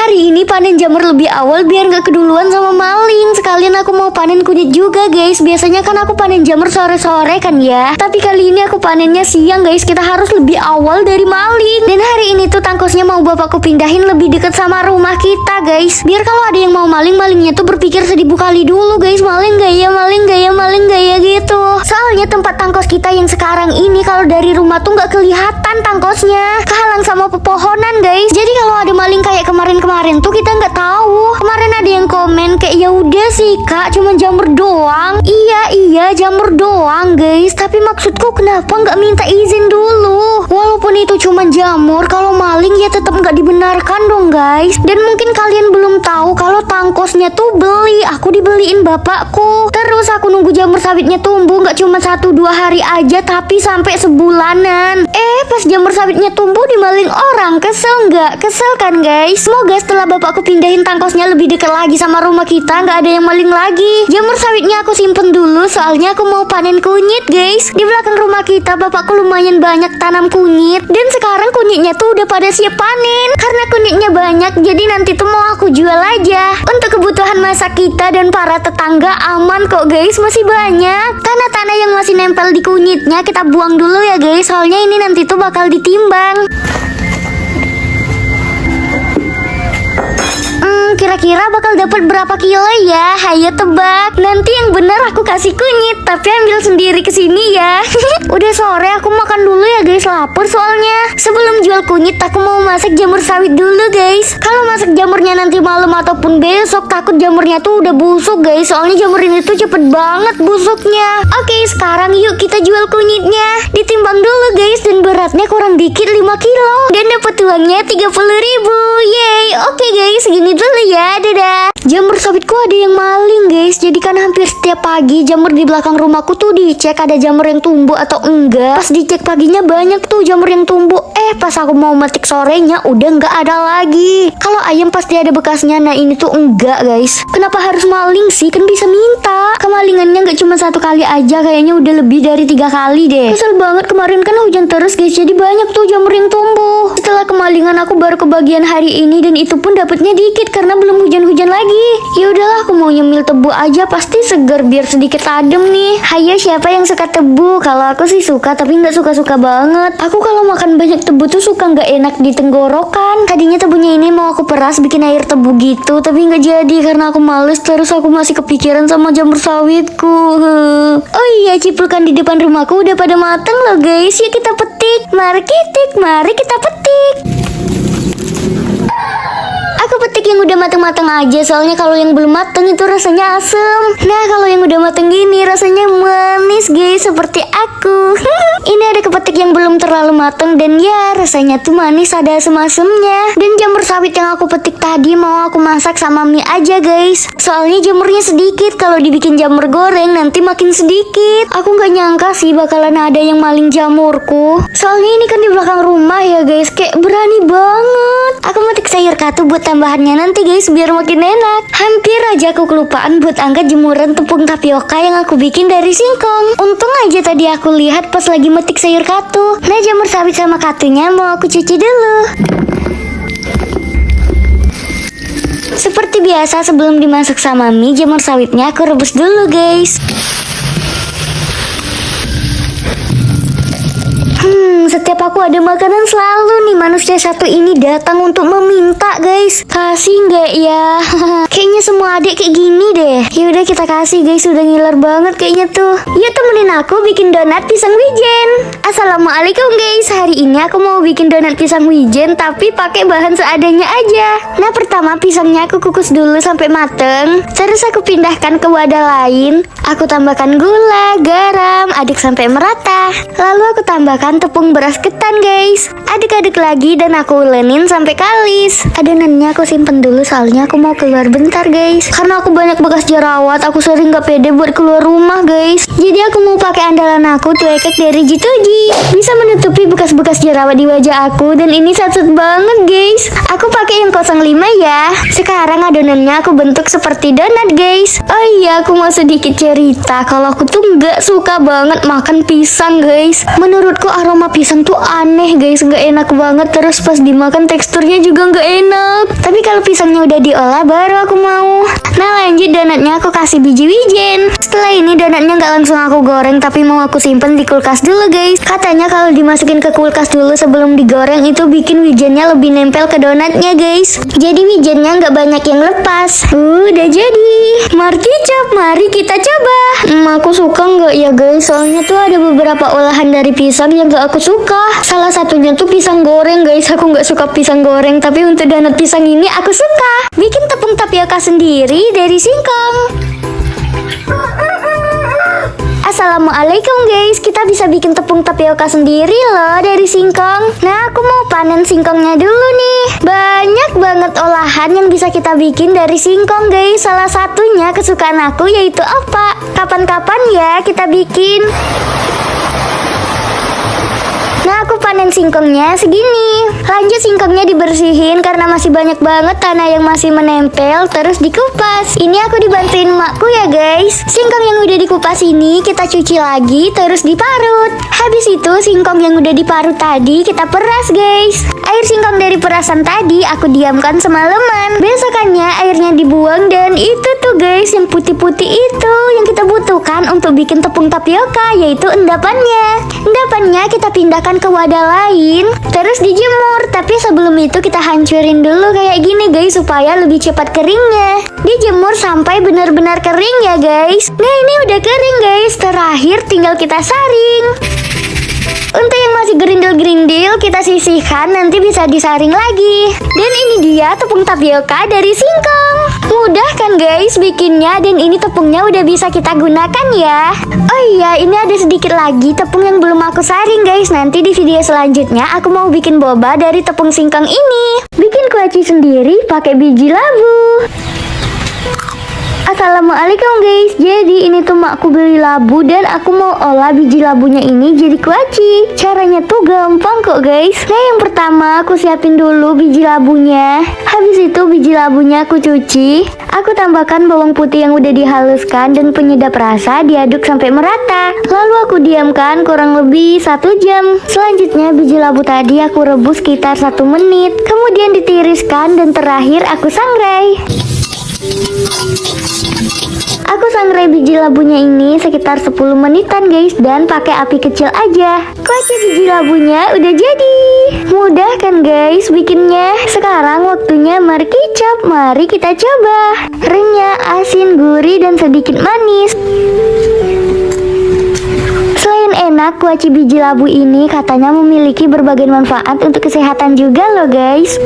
Hari ini panen jamur lebih awal biar gak keduluan sama maling. Sekalian aku mau panen kunyit juga guys. Biasanya kan aku panen jamur sore-sore kan ya. Tapi kali ini aku panennya siang guys. Kita harus lebih awal dari maling. Dan hari ini tuh tangkosnya mau bapakku pindahin lebih deket sama rumah kita guys. Biar kalau ada yang mau maling, malingnya tuh berpikir 1000 kali dulu guys. Maling gak ya, maling gak ya, maling gak ya gitu. Soalnya tempat tangkos kita yang sekarang ini kalau dari rumah tuh gak kelihatan tangkosnya, kehalang sama pepohonan guys. Jadi kalau ada maling kayak kemarin tuh kita nggak tahu. Kemarin ada yang komen kayak ya udah sih kak, cuma jamur doang. Iya jamur doang guys. Tapi maksudku kenapa nggak minta izin dulu? Walaupun itu cuma jamur, kalau maling ya tetap nggak dibenarkan dong guys. Dan mungkin kalian belum tahu kalau tangkosnya tuh aku dibeliin bapakku. Terus aku nunggu jamur sawitnya tumbuh nggak cuma 1-2 hari aja, tapi sampai sebulanan. Pas jamur sawitnya tumbuh dimaling orang, kesel nggak? Kesel kan guys? Semoga setelah bapakku pindahin tangkosnya lebih dekat lagi sama rumah kita, nggak ada yang maling lagi. Jamur sawitnya aku simpen dulu, soalnya aku mau panen kunyit guys. Di belakang rumah kita bapakku lumayan banyak tanam kunyit, dan sekarang kunyitnya tuh udah pada siap panen. Karena kunyitnya banyak, jadi nanti tuh mau aku jual aja. Untuk kebutuhan masak kita dan para tetangga aman kok guys, masih banyak. Tanah-tanah yang masih nempel di kunyitnya kita buang dulu ya guys, soalnya ini nanti tuh bakal ditimbang. Kira-kira bakal dapat berapa kilo ya? Hayo tebak. Nanti yang bener aku kasih kunyit, tapi ambil sendiri kesini ya. Udah sore, aku makan dulu ya guys, lapar soalnya. Sebelum jual kunyit, aku mau masak jamur sawit dulu guys. Kalau masak jamurnya nanti malam ataupun besok, takut jamurnya tuh udah busuk guys. Soalnya jamur ini tuh cepet banget busuknya. Oke, sekarang yuk kita jual kunyitnya. Ditimbang dulu guys, dan beratnya kurang dikit 5 kilo. Dan dapat uangnya 30.000. Yeay. Oke guys, segini dulu ya, dadah. Jamur sawitku ada yang maling guys. Jadi kan hampir setiap pagi jamur di belakang rumahku tuh dicek ada jamur yang tumbuh atau enggak. Pas dicek paginya banyak tuh jamur yang tumbuh. Pas aku mau metik sorenya udah nggak ada lagi. Kalau ayam pasti ada bekasnya. Nah ini tuh enggak guys. Kenapa harus maling sih? Kan bisa minta. Kemalingannya nggak cuma 1 kali aja, kayaknya udah lebih dari 3 kali deh. Kesel banget, kemarin kan hujan terus guys. Jadi banyak tuh jamur yang tumbuh. Setelah kemalingan aku baru kebagian hari ini, dan itu pun dapatnya dikit karena belum hujan-hujan lagi. Ya udahlah, aku mau nyemil tebu aja, pasti segar biar sedikit adem nih. Hayo, siapa yang suka tebu? Kalau aku sih suka, tapi nggak suka-suka banget. Aku kalau makan banyak tebu tuh suka nggak enak di tenggorokan. Tadinya tebunya ini mau aku peras bikin air tebu gitu, tapi nggak jadi karena aku males. Terus aku masih kepikiran sama jamur sawitku. Oh iya, cipulkan di depan rumahku udah pada mateng loh guys. Yuk kita petik. Mari kita petik. Aku petik yang udah mateng-mateng aja, soalnya kalau yang belum mateng itu rasanya asem. Nah kalau yang udah mateng gini rasanya manis guys, seperti aku. Ini ada kepetik yang belum terlalu mateng, dan ya rasanya tuh manis, ada asem-asemnya. Dan jamur sawit yang aku petik tadi mau aku masak sama mie aja guys. Soalnya jamurnya sedikit, kalau dibikin jamur goreng nanti makin sedikit. Aku nggak nyangka sih bakalan ada yang maling jamurku. Soalnya ini kan di belakang rumah ya guys, kayak berani banget. Aku metik sayur katu buat tambahannya nanti guys, biar makin enak. Hampir aja aku kelupaan buat angkat jemuran tepung tapioka yang aku bikin dari singkong. Untung aja tadi aku lihat pas lagi metik sayur katu. Nah jamur sawit sama katunya mau aku cuci dulu. Seperti biasa sebelum dimasak sama mie, jamur sawitnya aku rebus dulu guys. Setiap aku ada makanan selalu nih manusia satu ini datang untuk meminta guys. Kasih nggak ya? Kayaknya semua adik kayak gini deh. Yaudah kita kasih guys, udah ngiler banget kayaknya tuh. Yuk temenin aku bikin donat pisang wijen. Assalamualaikum guys, hari ini aku mau bikin donat pisang wijen tapi pakai bahan seadanya aja. Nah pertama pisangnya aku kukus dulu sampai mateng. Terus aku pindahkan ke wadah lain. Aku tambahkan gula, garam, aduk sampai merata. Lalu aku tambahkan tepung beras ketan guys. Aduk-aduk lagi dan aku ulenin sampai kalis. Adonannya aku simpen dulu soalnya aku mau keluar bentar guys. Karena aku banyak bekas jerawat, aku sering gak pede buat keluar rumah guys. Jadi aku mau pakai andalan aku, tuekek dari Jitoji. Bisa menutupi bekas-bekas jerawat di wajah aku, dan ini satset banget guys. Aku pakai yang 05 ya. Sekarang adonannya aku bentuk seperti donat guys. Oh iya, aku mau sedikit cerita kalau aku tuh nggak suka banget makan pisang guys. Menurutku aroma pisang pisang tuh aneh guys, nggak enak banget. Terus pas dimakan teksturnya juga nggak enak. Tapi kalau pisangnya udah diolah baru aku mau. Nah lanjut, donatnya aku kasih biji wijen. Setelah ini donatnya nggak langsung aku goreng, tapi mau aku simpen di kulkas dulu guys. Katanya kalau dimasukin ke kulkas dulu sebelum digoreng itu bikin wijennya lebih nempel ke donatnya guys. Jadi wijennya nggak banyak yang lepas. Udah jadi. Markicap, mari kita coba. Aku suka nggak ya guys? Soalnya tuh ada beberapa olahan dari pisang yang nggak aku suka. Salah satunya tuh pisang goreng guys. Aku nggak suka pisang goreng, tapi untuk donat pisang ini aku suka. Bikin tepung tapioka sendiri dari singkong. Assalamualaikum guys, kita bisa bikin tepung tapioka sendiri loh dari singkong. Nah aku mau panen singkongnya dulu nih. Banyak banget olahan yang bisa kita bikin dari singkong guys. Salah satunya kesukaan aku yaitu opak. Kapan-kapan ya kita bikin. Nah aku panen singkongnya segini. Lanjut singkongnya dibersihin karena masih banyak banget tanah yang masih menempel. Terus dikupas. Ini aku dibantuin emakku ya guys. Singkong yang udah dikupas ini kita cuci lagi terus diparut. Habis itu singkong yang udah diparut tadi kita peras guys. Air singkong dari perasan tadi aku diamkan semalaman. Besokannya airnya dibuang dan itu tuh guys yang putih-putih itu yang kita butuhkan untuk bikin tepung tapioka, yaitu endapannya. Endapannya kita pindahkan ke wadah lain terus dijemur. Tapi sebelum itu kita hancurin dulu kayak gini guys supaya lebih cepat keringnya. Dijemur sampai benar-benar kering ya guys. Nah ini udah kering guys. Terakhir tinggal kita saring. Untuk yang masih gerindil-gerindil kita sisihkan, nanti bisa disaring lagi. Dan ini dia tepung tapioka dari singkong. Mudah kan guys bikinnya, dan ini tepungnya udah bisa kita gunakan ya. Oh iya, ini ada sedikit lagi tepung yang belum aku saring guys. Nanti di video selanjutnya aku mau bikin boba dari tepung singkong ini. Bikin kuaci sendiri pakai biji labu. Assalamualaikum guys. Jadi ini tuh makku beli labu dan aku mau olah biji labunya ini jadi kuaci. Caranya tuh gampang kok guys. Nah yang pertama aku siapin dulu biji labunya. Habis itu biji labunya aku cuci. Aku tambahkan bawang putih yang udah dihaluskan dan penyedap rasa, diaduk sampai merata. Lalu aku diamkan kurang lebih 1 jam. Selanjutnya biji labu tadi aku rebus sekitar 1 menit. Kemudian ditiriskan dan terakhir aku sangrai. Aku sangrai biji labunya ini sekitar 10 menitan guys, dan pakai api kecil aja. Kuaci biji labunya udah jadi. Mudah kan guys bikinnya. Sekarang waktunya markicap. Mari kita coba. Renyah, asin, gurih, dan sedikit manis. Selain enak, kuaci biji labu ini katanya memiliki berbagai manfaat untuk kesehatan juga loh guys.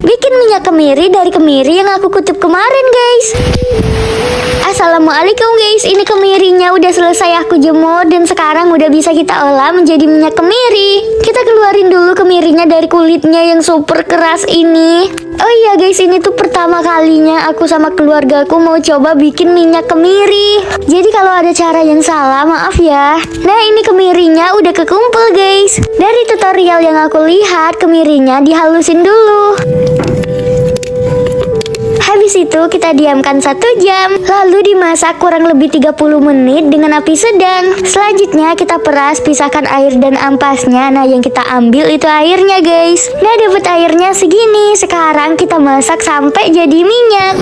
Bikin minyak kemiri dari kemiri yang aku kutip kemarin guys. Assalamualaikum guys, ini kemirinya udah selesai aku jemur dan sekarang udah bisa kita olah menjadi minyak kemiri. Kita keluarin dulu kemirinya dari kulitnya yang super keras ini. Oh iya guys, ini tuh pertama kalinya aku sama keluargaku mau coba bikin minyak kemiri. Jadi kalau ada cara yang salah maaf ya. Nah ini kemirinya udah kekumpul guys. Dari tutorial yang aku lihat, kemirinya dihalusin dulu. Habis itu kita diamkan 1 jam. Lalu dimasak kurang lebih 30 menit dengan api sedang. Selanjutnya kita peras, pisahkan air dan ampasnya. Nah yang kita ambil itu airnya guys. Nah dapat airnya segini. Sekarang kita masak sampai jadi minyak.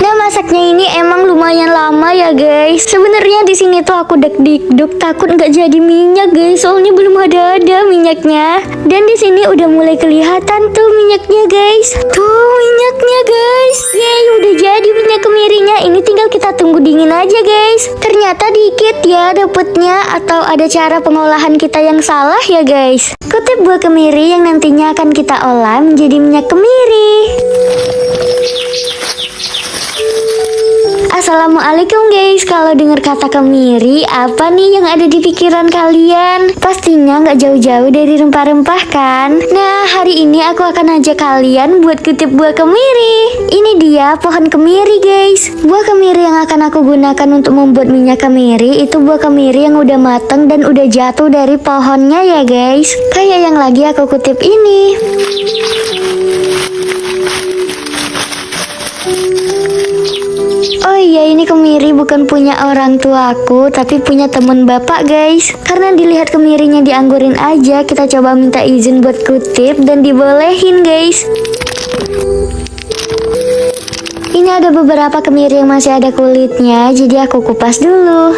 Nah masaknya ini emang lumayan lama ya guys. Sebenarnya di sini tuh aku deg-deg takut nggak jadi minyak guys, soalnya belum ada minyaknya. Dan di sini udah mulai kelihatan tuh minyaknya guys. Tuh minyaknya guys. Yeay udah jadi minyak kemirinya. Ini tinggal kita tunggu dingin aja guys. Ternyata dikit ya dapetnya, atau ada cara pengolahan kita yang salah ya guys. Kutip buah kemiri yang nantinya akan kita olah menjadi minyak kemiri. Assalamualaikum guys. Kalau dengar kata kemiri, apa nih yang ada di pikiran kalian? Pastinya nggak jauh-jauh dari rempah-rempah kan? Nah hari ini aku akan ajak kalian buat kutip buah kemiri. Ini dia pohon kemiri guys. Buah kemiri yang akan aku gunakan untuk membuat minyak kemiri itu buah kemiri yang udah mateng dan udah jatuh dari pohonnya ya guys. Kayak yang lagi aku kutip ini. Oh iya, ini kemiri bukan punya orang tuaku, tapi punya temen bapak guys. Karena dilihat kemirinya dianggurin aja, kita coba minta izin buat kutip dan dibolehin guys. Ini ada beberapa kemiri yang masih ada kulitnya, jadi aku kupas dulu.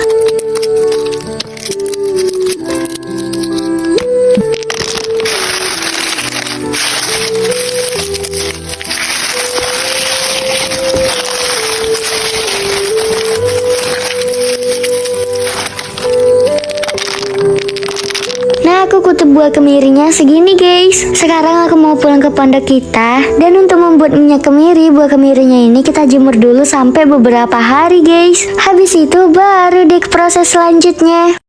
Nah, aku kutip buah kemirinya segini guys. Sekarang aku mau pulang ke pondok kita. Dan untuk membuat minyak kemiri, buah kemirinya ini kita jemur dulu sampai beberapa hari guys. Habis itu baru deh ke proses selanjutnya.